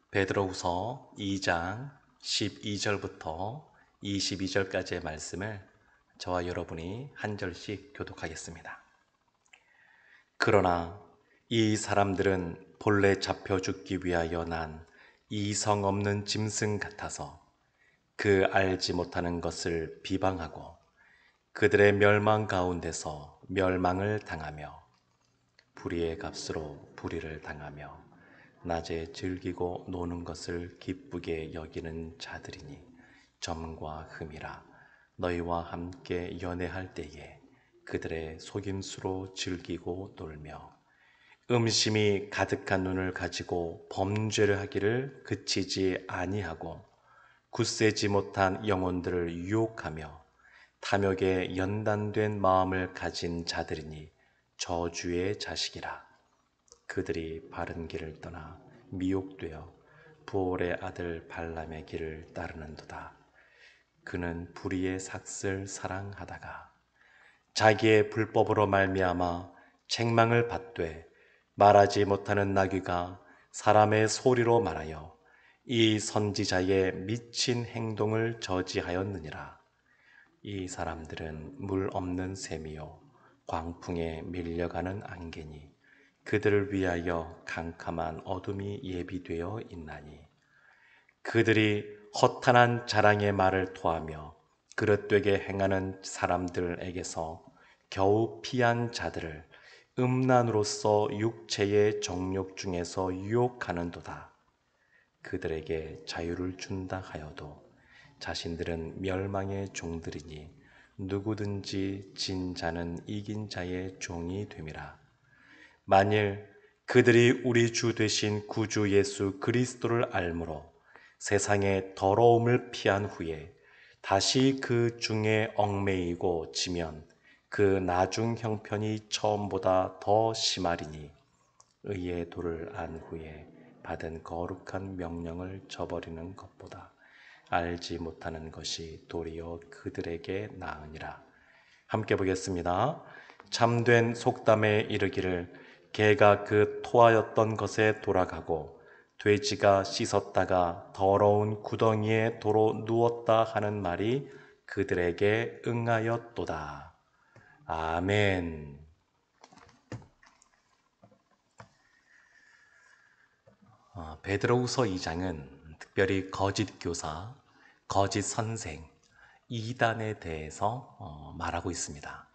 베드로후서 2장 12절부터 22절까지의 말씀을 저와 여러분이 한 절씩 교독하겠습니다. 그러나 이 사람들은 본래 잡혀 죽기 위하여 난 이성 없는 짐승 같아서 그 알지 못하는 것을 비방하고 그들의 멸망 가운데서 멸망을 당하며 불의의 값으로 불의를 당하며 낮에 즐기고 노는 것을 기쁘게 여기는 자들이니 점과 흠이라. 너희와 함께 연애할 때에 그들의 속임수로 즐기고 놀며 음심이 가득한 눈을 가지고 범죄를 하기를 그치지 아니하고 굳세지 못한 영혼들을 유혹하며 탐욕에 연단된 마음을 가진 자들이니 저주의 자식이라. 그들이 바른 길을 떠나 미혹되어 부올의 아들 발람의 길을 따르는도다. 그는 불의의 삭슬 사랑하다가 자기의 불법으로 말미암아 책망을 받되 말하지 못하는 나귀가 사람의 소리로 말하여 이 선지자의 미친 행동을 저지하였느니라. 이 사람들은 물 없는 샘이요 광풍에 밀려가는 안개니 그들을 위하여 캄캄한 어둠이 예비되어 있나니 그들이 허탄한 자랑의 말을 토하며 그릇되게 행하는 사람들에게서 겨우 피한 자들을 음란으로서 육체의 정욕 중에서 유혹하는도다. 그들에게 자유를 준다 하여도 자신들은 멸망의 종들이니 누구든지 진 자는 이긴 자의 종이 됨이라. 만일 그들이 우리 주 되신 구주 예수 그리스도를 알므로 세상의 더러움을 피한 후에 다시 그 중에 얽매이고 지면 그 나중 형편이 처음보다 더 심하리니 의의 도를 안 후에 받은 거룩한 명령을 저버리는 것보다 알지 못하는 것이 도리어 그들에게 나으니라. 함께 보겠습니다. 참된 속담에 이르기를 개가 그 토하였던 것에 돌아가고 돼지가 씻었다가 더러운 구덩이에 도로 누웠다 하는 말이 그들에게 응하였도다. 아멘. 베드로후서 2장은 특별히 거짓 교사, 거짓 선생, 이단에 대해서 말하고 있습니다.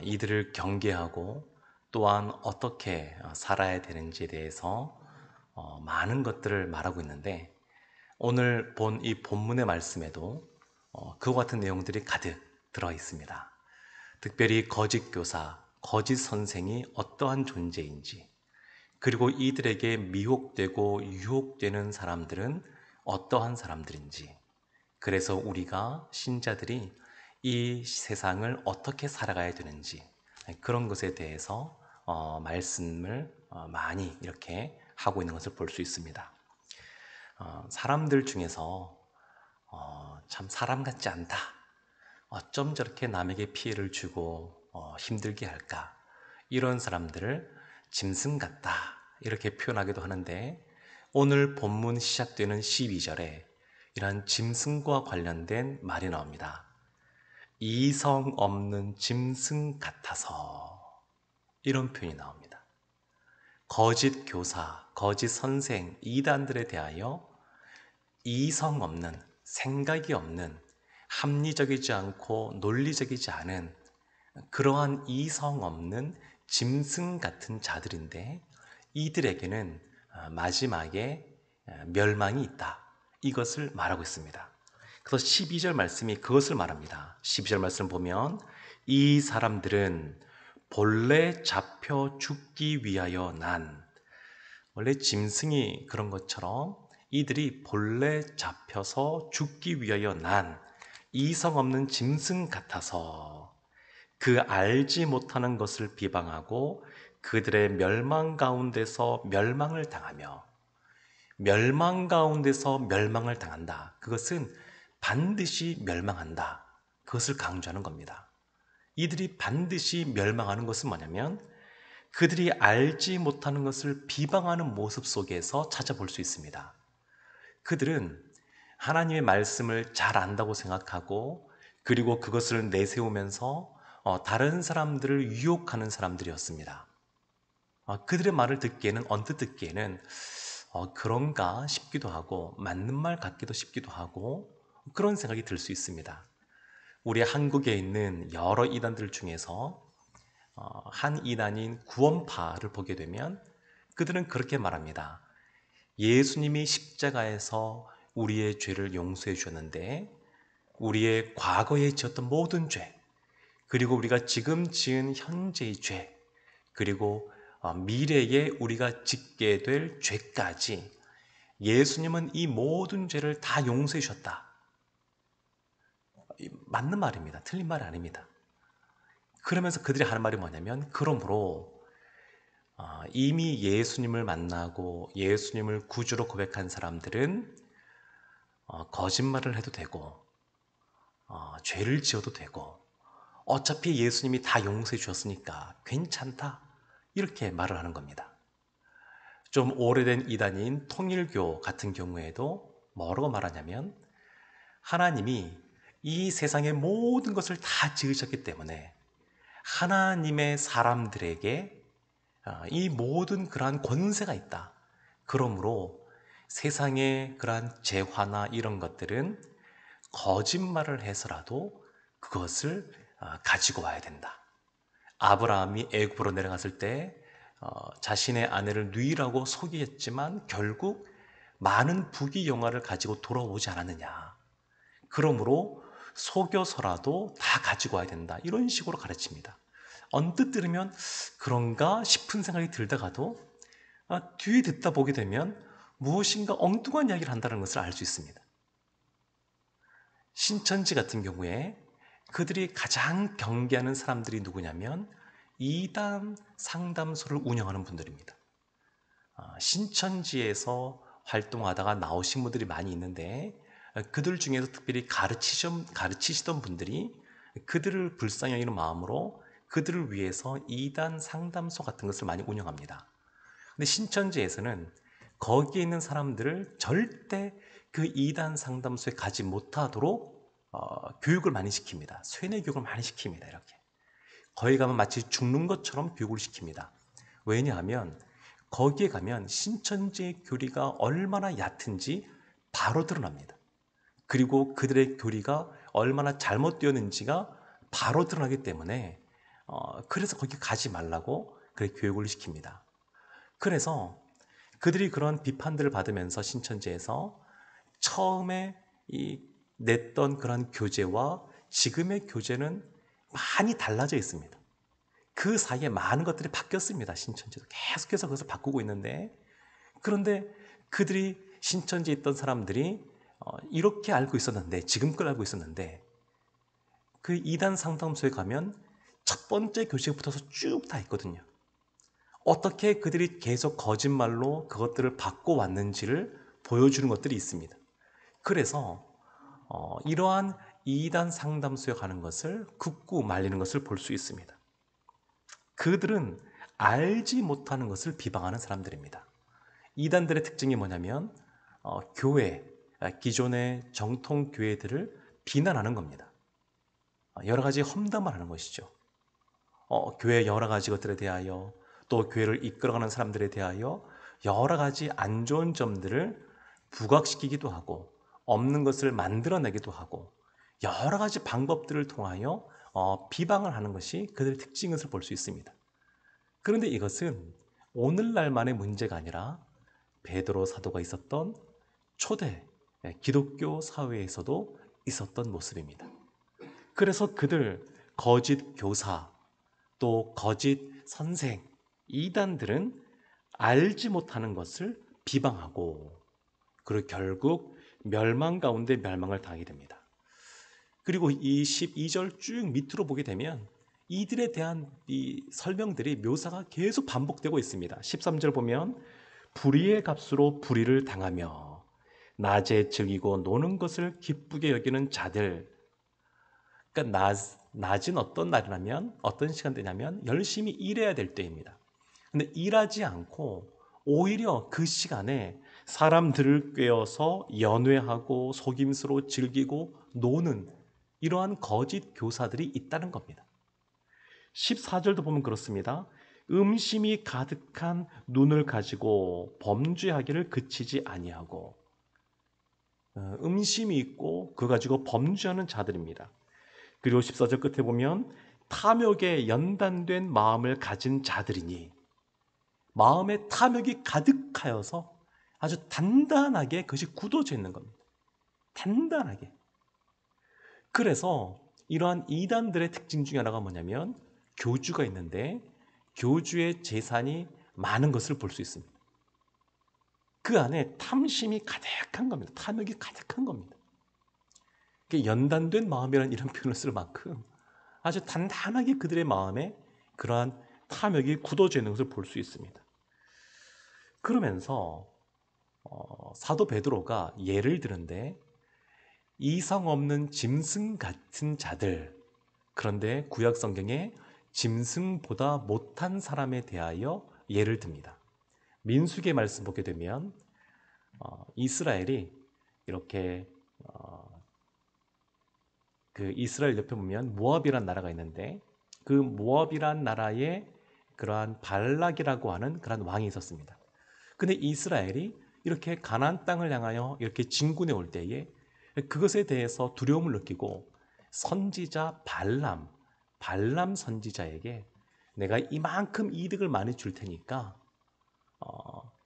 이들을 경계하고 또한 어떻게 살아야 되는지에 대해서 많은 것들을 말하고 있는데 오늘 본 이 본문의 말씀에도 그와 같은 내용들이 가득 들어 있습니다. 특별히 거짓 교사, 거짓 선생이 어떠한 존재인지 그리고 이들에게 미혹되고 유혹되는 사람들은 어떠한 사람들인지 그래서 우리가 신자들이 이 세상을 어떻게 살아가야 되는지 그런 것에 대해서 말씀을 많이 이렇게 하고 있는 것을 볼 수 있습니다. 사람들 중에서 참 사람 같지 않다. 어쩜 저렇게 남에게 피해를 주고 힘들게 할까? 이런 사람들을 짐승 같다 이렇게 표현하기도 하는데 오늘 본문 시작되는 12절에 이러한 짐승과 관련된 말이 나옵니다. 이성 없는 짐승 같아서 이런 표현이 나옵니다. 거짓 교사, 거짓 선생, 이단들에 대하여 이성 없는, 생각이 없는, 합리적이지 않고 논리적이지 않은 그러한 이성 없는 짐승 같은 자들인데 이들에게는 마지막에 멸망이 있다. 이것을 말하고 있습니다. 그래서 12절 말씀이 그것을 말합니다. 12절 말씀 보면 이 사람들은 본래 잡혀 죽기 위하여 난 원래 짐승이 그런 것처럼 이들이 본래 잡혀서 죽기 위하여 난 이성 없는 짐승 같아서 그 알지 못하는 것을 비방하고 그들의 멸망 가운데서 멸망을 당하며 멸망 가운데서 멸망을 당한다. 그것은 반드시 멸망한다. 그것을 강조하는 겁니다. 이들이 반드시 멸망하는 것은 뭐냐면 그들이 알지 못하는 것을 비방하는 모습 속에서 찾아볼 수 있습니다. 그들은 하나님의 말씀을 잘 안다고 생각하고 그리고 그것을 내세우면서 다른 사람들을 유혹하는 사람들이었습니다. 그들의 말을 듣기에는 언뜻 듣기에는 그런가 싶기도 하고 맞는 말 같기도 싶기도 하고 그런 생각이 들 수 있습니다. 우리 한국에 있는 여러 이단들 중에서 한 이단인 구원파를 보게 되면 그들은 그렇게 말합니다. 예수님이 십자가에서 우리의 죄를 용서해 주셨는데 우리의 과거에 지었던 모든 죄, 그리고 우리가 지금 지은 현재의 죄, 그리고 미래에 우리가 짓게 될 죄까지 예수님은 이 모든 죄를 다 용서해 주셨다. 맞는 말입니다. 틀린 말이 아닙니다. 그러면서 그들이 하는 말이 뭐냐면 그러므로 이미 예수님을 만나고 예수님을 구주로 고백한 사람들은 거짓말을 해도 되고 죄를 지어도 되고 어차피 예수님이 다 용서해 주셨으니까 괜찮다 이렇게 말을 하는 겁니다. 좀 오래된 이단인 통일교 같은 경우에도 뭐라고 말하냐면 하나님이 이 세상의 모든 것을 다 지으셨기 때문에 하나님의 사람들에게 이 모든 그러한 권세가 있다. 그러므로 세상의 그러한 재화나 이런 것들은 거짓말을 해서라도 그것을 가지고 와야 된다. 아브라함이 애굽으로 내려갔을 때 자신의 아내를 누이라고 속이었지만 결국 많은 부귀영화를 가지고 돌아오지 않았느냐. 그러므로 속여서라도 다 가지고 와야 된다. 이런 식으로 가르칩니다. 언뜻 들으면 그런가 싶은 생각이 들다가도 뒤에 듣다 보게 되면 무엇인가 엉뚱한 이야기를 한다는 것을 알 수 있습니다. 신천지 같은 경우에 그들이 가장 경계하는 사람들이 누구냐면 이단 상담소를 운영하는 분들입니다. 신천지에서 활동하다가 나오신 분들이 많이 있는데 그들 중에서 특별히 가르치시던 분들이 그들을 불쌍히 여기는 마음으로 그들을 위해서 이단 상담소 같은 것을 많이 운영합니다. 근데 신천지에서는 거기에 있는 사람들을 절대 그 이단 상담소에 가지 못하도록 교육을 많이 시킵니다. 쇠뇌 교육을 많이 시킵니다. 이렇게 거기 가면 마치 죽는 것처럼 교육을 시킵니다. 왜냐하면 거기에 가면 신천지의 교리가 얼마나 얕은지 바로 드러납니다. 그리고 그들의 교리가 얼마나 잘못되었는지가 바로 드러나기 때문에 그래서 거기 가지 말라고 그렇게 교육을 시킵니다. 그래서 그들이 그런 비판들을 받으면서 신천지에서 처음에 냈던 그런 교재와 지금의 교재는 많이 달라져 있습니다. 그 사이에 많은 것들이 바뀌었습니다. 신천지도 계속해서 그것을 바꾸고 있는데 그런데 그들이 신천지에 있던 사람들이 이렇게 알고 있었는데 지금 걸 알고 있었는데 그 이단 상담소에 가면 첫 번째 교재부터서 쭉 다 있거든요. 어떻게 그들이 계속 거짓말로 그것들을 바꿔왔는지를 보여주는 것들이 있습니다. 그래서 이러한 이단 상담소에 가는 것을 굳고 말리는 것을 볼 수 있습니다. 그들은 알지 못하는 것을 비방하는 사람들입니다. 이단들의 특징이 뭐냐면 교회, 기존의 정통 교회들을 비난하는 겁니다. 여러 가지 험담을 하는 것이죠. 교회 여러 가지 것들에 대하여 또 교회를 이끌어가는 사람들에 대하여 여러 가지 안 좋은 점들을 부각시키기도 하고 없는 것을 만들어내기도 하고 여러 가지 방법들을 통하여 비방을 하는 것이 그들의 특징인 것을 볼 수 있습니다. 그런데 이것은 오늘날만의 문제가 아니라 베드로 사도가 있었던 초대 기독교 사회에서도 있었던 모습입니다. 그래서 그들 거짓 교사 또 거짓 선생 이단들은 알지 못하는 것을 비방하고 그리고 결국 멸망 가운데 멸망을 당하게 됩니다. 그리고 이 12절 쭉 밑으로 보게 되면 이들에 대한 이 설명들이 묘사가 계속 반복되고 있습니다. 13절 보면 불의의 값으로 불의를 당하며 낮에 즐기고 노는 것을 기쁘게 여기는 자들. 그러니까 낮은 어떤 날이냐면 어떤 시간대냐면 열심히 일해야 될 때입니다. 근데 일하지 않고 오히려 그 시간에 사람들을 꿰어서 연회하고 속임수로 즐기고 노는 이러한 거짓 교사들이 있다는 겁니다. 14절도 보면 그렇습니다. 음심이 가득한 눈을 가지고 범죄하기를 그치지 아니하고, 음심이 있고 그 가지고 범죄하는 자들입니다. 그리고 14절 끝에 보면 탐욕에 연단된 마음을 가진 자들이니, 마음에 탐욕이 가득하여서 아주 단단하게 그것이 굳어져 있는 겁니다. 단단하게. 그래서 이러한 이단들의 특징 중에 하나가 뭐냐면 교주가 있는데 교주의 재산이 많은 것을 볼 수 있습니다. 그 안에 탐심이 가득한 겁니다. 탐욕이 가득한 겁니다. 연단된 마음이라는 이런 표현을 쓸 만큼 아주 단단하게 그들의 마음에 그러한 탐욕이 굳어져 있는 것을 볼 수 있습니다. 그러면서 사도 베드로가 예를 드는데 이성 없는 짐승 같은 자들, 그런데 구약 성경에 짐승보다 못한 사람에 대하여 예를 듭니다. 민수기의 말씀 보게 되면 이스라엘이 이렇게 그 이스라엘 옆에 보면 모압이란 나라가 있는데 그 모압이란 나라에 그러한 발락이라고 하는 그런 왕이 있었습니다. 근데 이스라엘이 이렇게 가나안 땅을 향하여 이렇게 진군해 올 때에 그것에 대해서 두려움을 느끼고 선지자 발람 선지자에게 내가 이만큼 이득을 많이 줄 테니까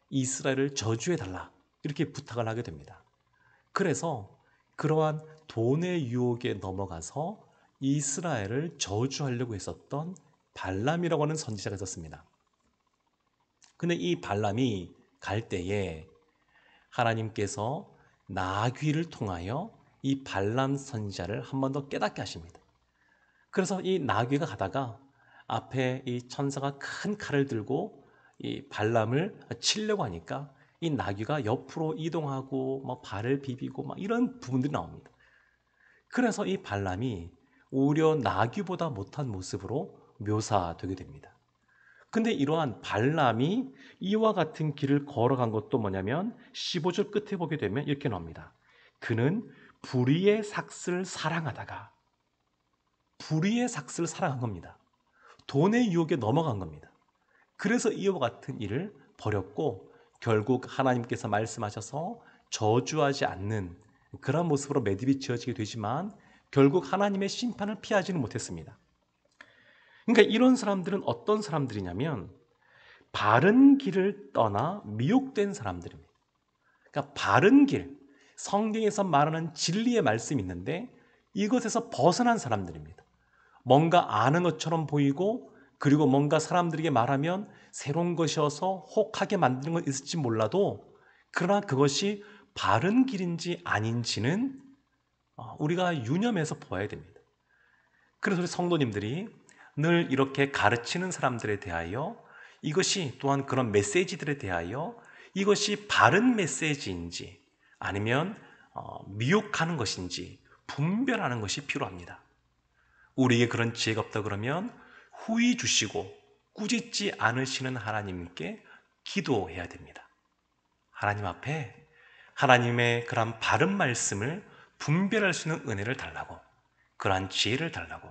이스라엘을 저주해 달라 이렇게 부탁을 하게 됩니다. 그래서 그러한 돈의 유혹에 넘어가서 이스라엘을 저주하려고 했었던 발람이라고 하는 선지자가 있었습니다. 근데 이 발람이 갈 때에 하나님께서 나귀를 통하여 이 발람 선지자를 한 번 더 깨닫게 하십니다. 그래서 이 나귀가 가다가 앞에 이 천사가 큰 칼을 들고 이 발람을 치려고 하니까 이 나귀가 옆으로 이동하고 막 발을 비비고 막 이런 부분들이 나옵니다. 그래서 이 발람이 오히려 나귀보다 못한 모습으로 묘사되게 됩니다. 근데 이러한 발람이 이와 같은 길을 걸어간 것도 뭐냐면 15절 끝에 보게 되면 이렇게 나옵니다. 그는 불의의 삭슬 사랑하다가, 불의의 삭슬 사랑한 겁니다. 돈의 유혹에 넘어간 겁니다. 그래서 이와 같은 일을 벌였고 결국 하나님께서 말씀하셔서 저주하지 않는 그런 모습으로 매듭이 지어지게 되지만 결국 하나님의 심판을 피하지는 못했습니다. 그러니까 이런 사람들은 어떤 사람들이냐면 바른 길을 떠나 미혹된 사람들입니다. 그러니까 바른 길, 성경에서 말하는 진리의 말씀이 있는데 이것에서 벗어난 사람들입니다. 뭔가 아는 것처럼 보이고 그리고 뭔가 사람들에게 말하면 새로운 것이어서 혹하게 만드는 건 있을지 몰라도 그러나 그것이 바른 길인지 아닌지는 우리가 유념해서 보아야 됩니다. 그래서 우리 성도님들이 늘 이렇게 가르치는 사람들에 대하여 이것이 또한 그런 메시지들에 대하여 이것이 바른 메시지인지 아니면 미혹하는 것인지 분별하는 것이 필요합니다. 우리에게 그런 지혜가 없다 그러면 후히 주시고 꾸짖지 않으시는 하나님께 기도해야 됩니다. 하나님 앞에 하나님의 그런 바른 말씀을 분별할 수 있는 은혜를 달라고, 그러한 지혜를 달라고,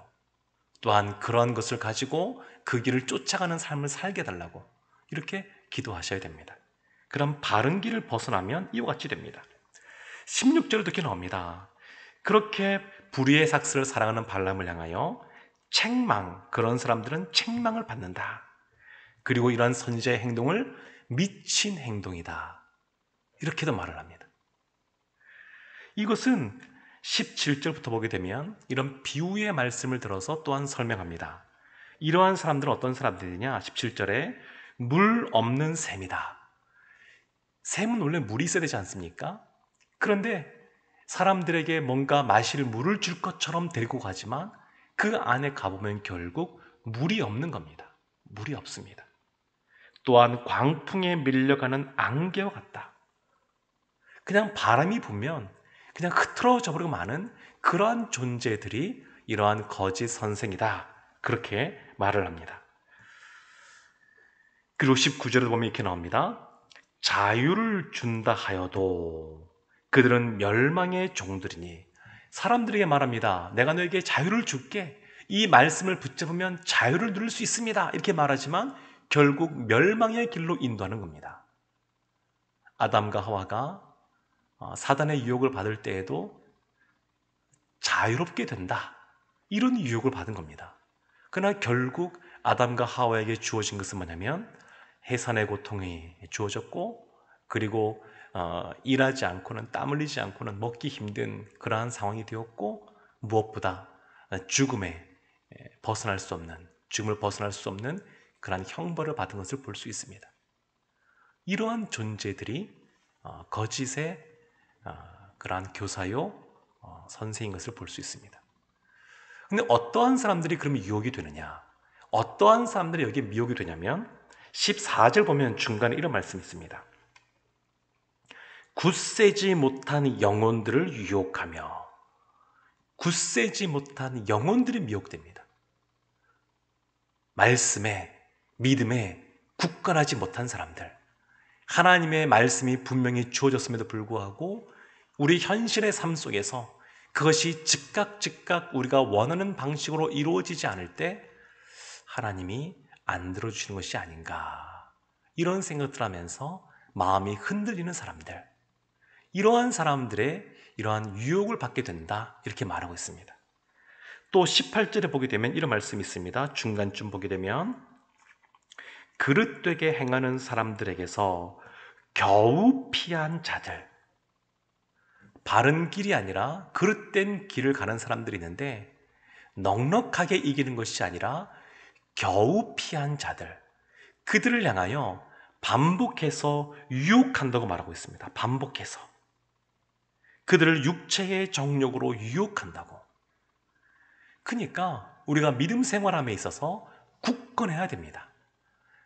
또한 그러한 것을 가지고 그 길을 쫓아가는 삶을 살게 달라고 이렇게 기도하셔야 됩니다. 그럼 바른 길을 벗어나면 이와 같이 됩니다. 16절에도 이렇게 나옵니다. 그렇게 불의의 삭스를 사랑하는 발람을 향하여 책망, 그런 사람들은 책망을 받는다. 그리고 이러한 선지자의 행동을 미친 행동이다. 이렇게도 말을 합니다. 이것은 17절부터 보게 되면 이런 비유의 말씀을 들어서 또한 설명합니다. 이러한 사람들은 어떤 사람들이냐? 17절에 물 없는 샘이다. 샘은 원래 물이 있어야 되지 않습니까? 그런데 사람들에게 뭔가 마실 물을 줄 것처럼 데리고 가지만 그 안에 가보면 결국 물이 없는 겁니다. 물이 없습니다. 또한 광풍에 밀려가는 안개와 같다. 그냥 바람이 불면 그냥 흐트러져 버리고 마는 그러한 존재들이 이러한 거짓 선생이다. 그렇게 말을 합니다. 그리고 19절에 보면 이렇게 나옵니다. 자유를 준다 하여도 그들은 멸망의 종들이니. 사람들에게 말합니다. 내가 너에게 자유를 줄게. 이 말씀을 붙잡으면 자유를 누릴 수 있습니다. 이렇게 말하지만 결국 멸망의 길로 인도하는 겁니다. 아담과 하와가 사단의 유혹을 받을 때에도 자유롭게 된다, 이런 유혹을 받은 겁니다. 그러나 결국 아담과 하와에게 주어진 것은 뭐냐면 해산의 고통이 주어졌고, 그리고 일하지 않고는, 땀 흘리지 않고는 먹기 힘든 그러한 상황이 되었고, 무엇보다 죽음에 벗어날 수 없는, 죽음을 벗어날 수 없는 그러한 형벌을 받은 것을 볼 수 있습니다. 이러한 존재들이 거짓의 그러한 교사요 선생인 것을 볼 수 있습니다. 근데 어떠한 사람들이 그러면 유혹이 되느냐? 어떠한 사람들이 여기에 미혹이 되냐면 14절 보면 중간에 이런 말씀이 있습니다. 굳세지 못한 영혼들을 유혹하며. 굳세지 못한 영혼들이 미혹됩니다. 말씀에, 믿음에 굳건하지 못한 사람들, 하나님의 말씀이 분명히 주어졌음에도 불구하고 우리 현실의 삶 속에서 그것이 즉각 우리가 원하는 방식으로 이루어지지 않을 때 하나님이 안 들어주시는 것이 아닌가, 이런 생각들 하면서 마음이 흔들리는 사람들, 이러한 사람들의 이러한 유혹을 받게 된다, 이렇게 말하고 있습니다. 또 18절에 보게 되면 이런 말씀이 있습니다. 중간쯤 보게 되면 그릇되게 행하는 사람들에게서 겨우 피한 자들, 바른 길이 아니라 그릇된 길을 가는 사람들이 있는데 넉넉하게 이기는 것이 아니라 겨우 피한 자들, 그들을 향하여 반복해서 유혹한다고 말하고 있습니다. 반복해서 그들을 육체의 정욕으로 유혹한다고. 그러니까 우리가 믿음 생활함에 있어서 굳건해야 됩니다.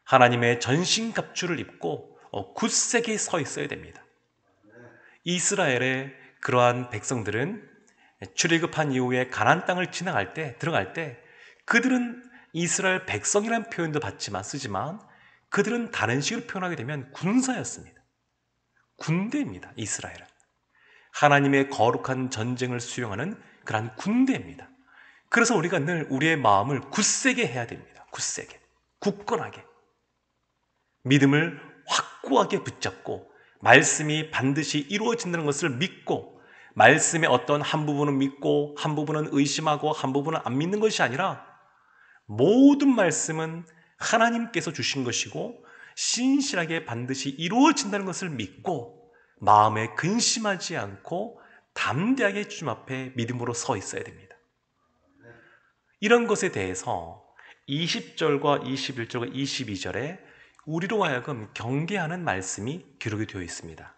하나님의 전신갑주를 입고 굳세게 서 있어야 됩니다. 이스라엘의 그러한 백성들은 출애굽한 이후에 가나안 땅을 들어갈 때 그들은 이스라엘 백성이라는 표현도 쓰지만 그들은 다른 식으로 표현하게 되면 군사였습니다. 군대입니다. 이스라엘은 하나님의 거룩한 전쟁을 수용하는 그러한 군대입니다. 그래서 우리가 늘 우리의 마음을 굳세게 해야 됩니다. 굳세게, 굳건하게 믿음을 확고하게 붙잡고 말씀이 반드시 이루어진다는 것을 믿고, 말씀의 어떤 한 부분은 믿고 한 부분은 의심하고 한 부분은 안 믿는 것이 아니라 모든 말씀은 하나님께서 주신 것이고 신실하게 반드시 이루어진다는 것을 믿고 마음에 근심하지 않고 담대하게 주님 앞에 믿음으로 서 있어야 됩니다. 이런 것에 대해서 20절과 21절과 22절에 우리로 하여금 경계하는 말씀이 기록이 되어 있습니다.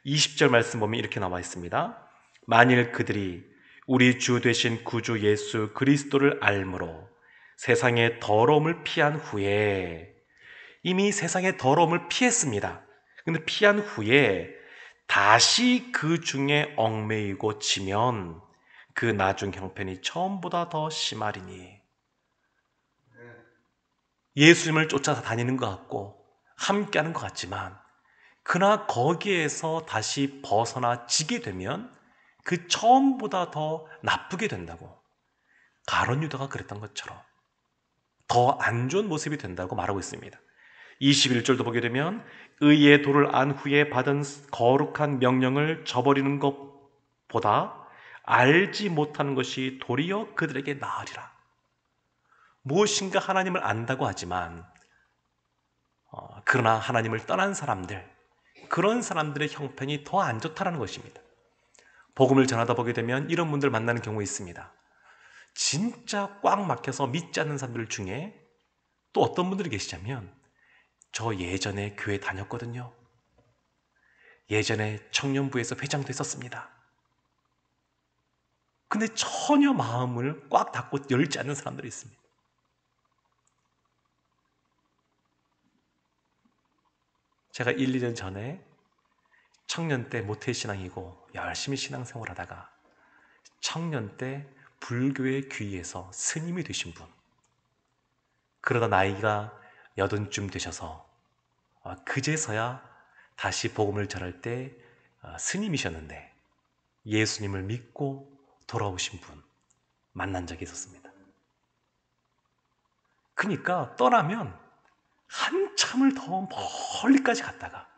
20절 말씀 보면 이렇게 나와 있습니다. 만일 그들이 우리 주 되신 구주 예수 그리스도를 알므로 세상의 더러움을 피한 후에, 이미 세상의 더러움을 피했습니다. 근데 피한 후에 다시 그 중에 얽매이고 지면 그 나중 형편이 처음보다 더 심하리니. 예수님을 쫓아서 다니는 것 같고 함께하는 것 같지만 그러나 거기에서 다시 벗어나 지게 되면 그 처음보다 더 나쁘게 된다고, 가룟 유다가 그랬던 것처럼 더 안 좋은 모습이 된다고 말하고 있습니다. 21절도 보게 되면 의의 도를 안 후에 받은 거룩한 명령을 저버리는 것보다 알지 못하는 것이 도리어 그들에게 나으리라. 무엇인가 하나님을 안다고 하지만 그러나 하나님을 떠난 사람들, 그런 사람들의 형편이 더 안 좋다는 것입니다. 복음을 전하다 보게 되면 이런 분들 만나는 경우가 있습니다. 진짜 꽉 막혀서 믿지 않는 사람들 중에 또 어떤 분들이 계시냐면, 저 예전에 교회 다녔거든요. 예전에 청년부에서 회장도 했었습니다. 근데 전혀 마음을 꽉 닫고 열지 않는 사람들이 있습니다. 제가 1, 2년 전에 청년 때 모태신앙이고 열심히 신앙생활 하다가 청년 때 불교의 귀에서 스님이 되신 분, 그러다 나이가 80쯤 되셔서 그제서야 다시 복음을 전할 때 스님이셨는데 예수님을 믿고 돌아오신 분 만난 적이 있었습니다. 그러니까 떠나면 한참을 더 멀리까지 갔다가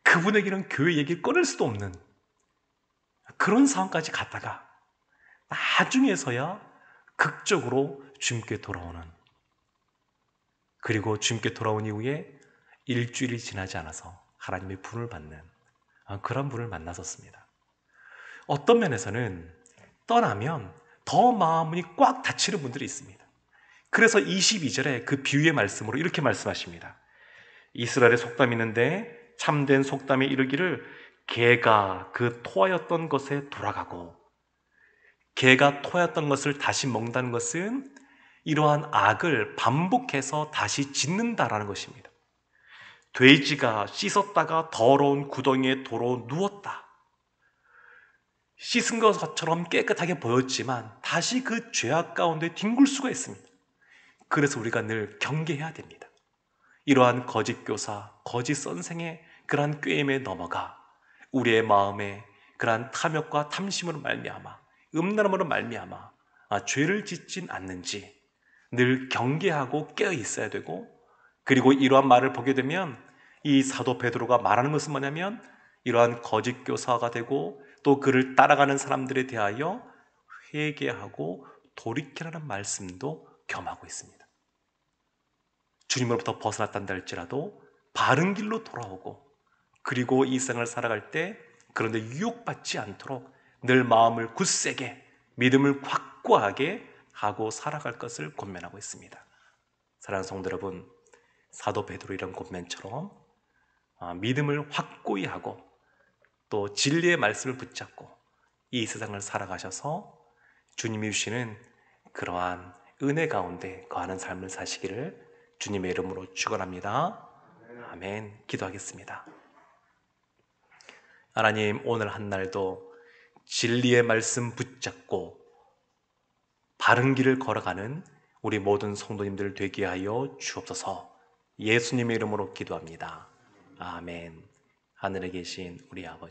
그분에게는 교회 얘기를 꺼낼 수도 없는 그런 상황까지 갔다가 나중에서야 극적으로 주님께 돌아오는, 그리고 주님께 돌아온 이후에 일주일이 지나지 않아서 하나님의 분을 받는 그런 분을 만났었습니다. 어떤 면에서는 떠나면 더 마음이 꽉 닫히는 분들이 있습니다. 그래서 22절에 그 비유의 말씀으로 이렇게 말씀하십니다. 이스라엘에 속담이 있는데 참된 속담에 이르기를 개가 그 토하였던 것에 돌아가고, 개가 토하였던 것을 다시 먹는다는 것은 이러한 악을 반복해서 다시 짓는다라는 것입니다. 돼지가 씻었다가 더러운 구덩이에 도로 누웠다. 씻은 것처럼 깨끗하게 보였지만 다시 그 죄악 가운데 뒹굴 수가 있습니다. 그래서 우리가 늘 경계해야 됩니다. 이러한 거짓 교사, 거짓 선생의 그러한 꾀임에 넘어가 우리의 마음에 그러한 탐욕과 탐심으로 말미암아, 음란함으로 말미암아 죄를 짓진 않는지 늘 경계하고 깨어 있어야 되고, 그리고 이러한 말을 보게 되면 이 사도 베드로가 말하는 것은 뭐냐면 이러한 거짓 교사가 되고 또 그를 따라가는 사람들에 대하여 회개하고 돌이키라는 말씀도 겸하고 있습니다. 주님으로부터 벗어났단다 할지라도 바른 길로 돌아오고, 그리고 이 생을 살아갈 때 그런데 유혹받지 않도록 늘 마음을 굳세게, 믿음을 확고하게 하고 살아갈 것을 권면하고 있습니다. 사랑하는 성도 여러분, 사도 베드로 이런 권면처럼 믿음을 확고히 하고 또 진리의 말씀을 붙잡고 이 세상을 살아가셔서 주님이 주시는 그러한 은혜 가운데 거하는 삶을 사시기를 주님의 이름으로 축원합니다. 아멘. 기도하겠습니다. 하나님, 오늘 한 날도 진리의 말씀 붙잡고 바른 길을 걸어가는 우리 모든 성도님들 되게 하여 주옵소서. 예수님의 이름으로 기도합니다. 아멘. 하늘에 계신 우리 아버지,